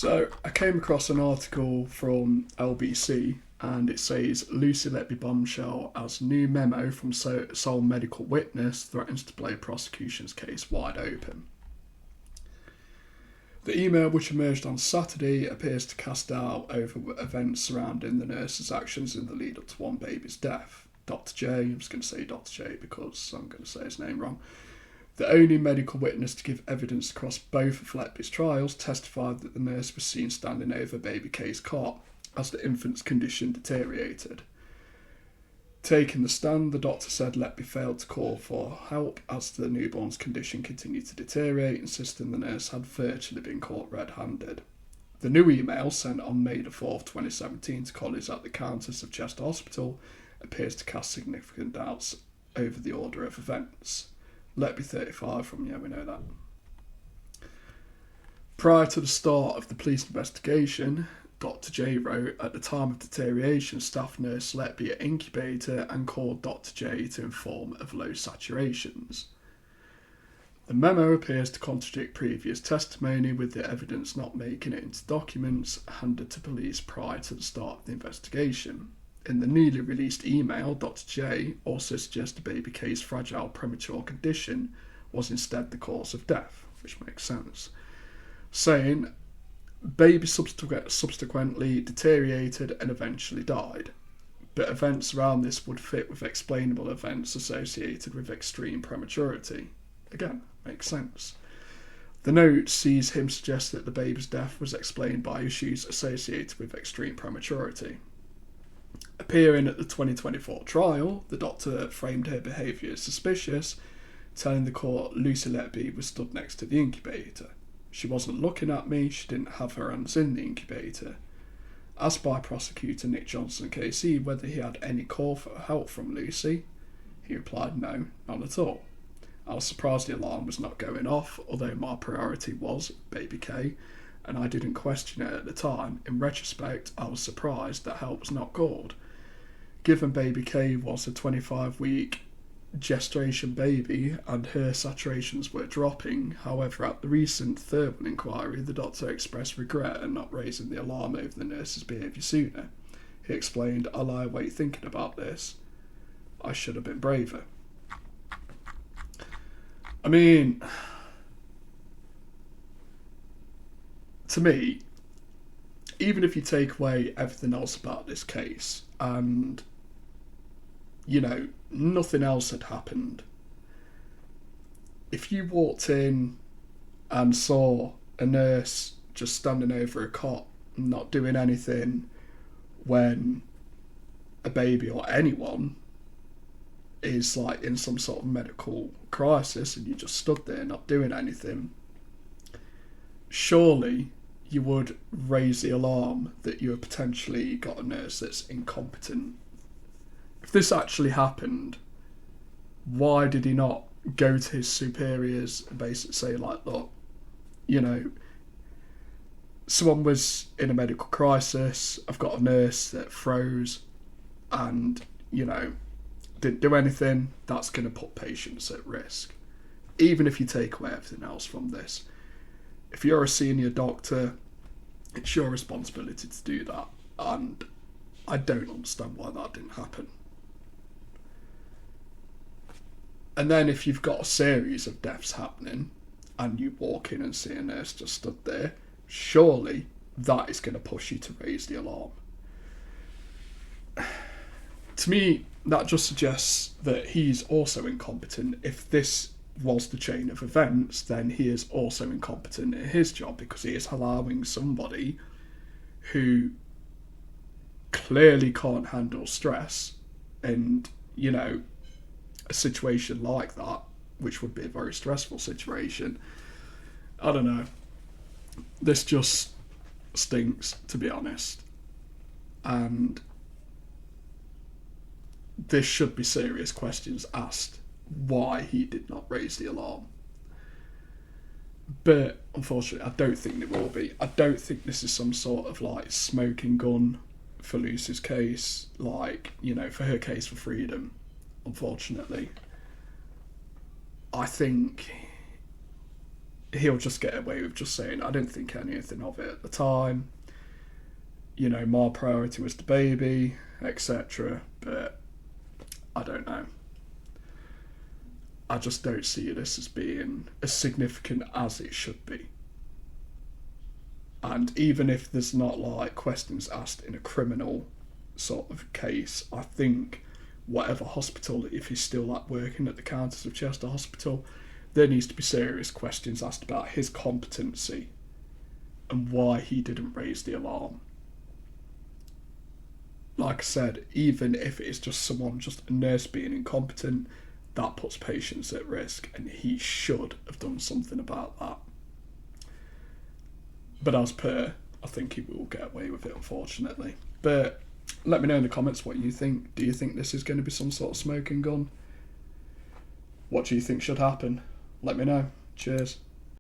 So I came across an article from LBC and it says Lucy Letby Bombshell as new memo from sole medical witness threatens to play prosecution's case wide open. The email, which emerged on Saturday, appears to cast doubt over events surrounding the nurse's actions in the lead up to one baby's death. Dr. J, I'm just going to say Dr. J because I'm going to say his name wrong, the only medical witness to give evidence across both of Letby's trials, testified that the nurse was seen standing over baby K's cot as the infant's condition deteriorated. Taking the stand, the doctor said Letby failed to call for help as the newborn's condition continued to deteriorate, insisting the nurse had virtually been caught red-handed. The new email, sent on May the 4th, 2017 to colleagues at the Countess of Chester Hospital, appears to cast significant doubts over the order of events. Letby 35 from, we know that. Prior to the start of the police investigation, Dr. J wrote, at the time of deterioration, staff nurse Letby at incubator and called Dr. J to inform of low saturations. The memo appears to contradict previous testimony, with the evidence not making it into documents handed to police prior to the start of the investigation. In the newly released email, Dr. J also suggested baby K's fragile premature condition was instead the cause of death, which makes sense, saying baby subsequently deteriorated and eventually died, but events around this would fit with explainable events associated with extreme prematurity. Again, makes sense. The note sees him suggest that the baby's death was explained by issues associated with extreme prematurity. Appearing at the 2024 trial, the doctor framed her behaviour as suspicious, telling the court Lucy Letby was stood next to the incubator. She wasn't looking at me, she didn't have her hands in the incubator. Asked by prosecutor Nick Johnson KC whether he had any call for help from Lucy, he replied no, none at all. I was surprised the alarm was not going off, although my priority was baby K, and I didn't question it at the time. In retrospect, I was surprised that help was not called. Given baby K was a 25-week gestation baby and her saturations were dropping, however, at the recent thermal inquiry, the doctor expressed regret at not raising the alarm over the nurse's behaviour sooner. He explained, I lie awake thinking about this. I should have been braver. I mean, to me, even if you take away everything else about this case and, nothing else had happened, if you walked in and saw a nurse just standing over a cot, not doing anything, when a baby or anyone is like in some sort of medical crisis and you just stood there not doing anything, surely you would raise the alarm that you have potentially got a nurse that's incompetent. If this actually happened, why did he not go to his superiors and basically say, like, look, someone was in a medical crisis, I've got a nurse that froze and, didn't do anything, that's going to put patients at risk. Even if you take away everything else from this, if you're a senior doctor, it's your responsibility to do that, and I don't understand why that didn't happen. And then if you've got a series of deaths happening and you walk in and see a nurse just stood there, surely that is going to push you to raise the alarm. To me, that just suggests that he's also incompetent. If this was the chain of events, then he is also incompetent in his job, because he is allowing somebody who clearly can't handle stress and, a situation like that, which would be a very stressful situation. I don't know. This just stinks, to be honest. And there should be serious questions asked why he did not raise the alarm. But unfortunately, I don't think there will be. I don't think this is some sort of like smoking gun for Lucy's case, for her case for freedom. Unfortunately, I think he'll just get away with just saying, I didn't think anything of it at the time. You know, my priority was the baby, etc. But I don't know. I just don't see this as being as significant as it should be. And even if there's not like questions asked in a criminal sort of case, I think whatever hospital, if he's still like working at the Countess of Chester Hospital, there needs to be serious questions asked about his competency and why he didn't raise the alarm. Like I said, even if it is just someone, just a nurse being incompetent, that puts patients at risk, and he should have done something about that. But as per, I think he will get away with it, unfortunately. But let me know in the comments what you think. Do you think this is going to be some sort of smoking gun? What do you think should happen? Let me know. Cheers.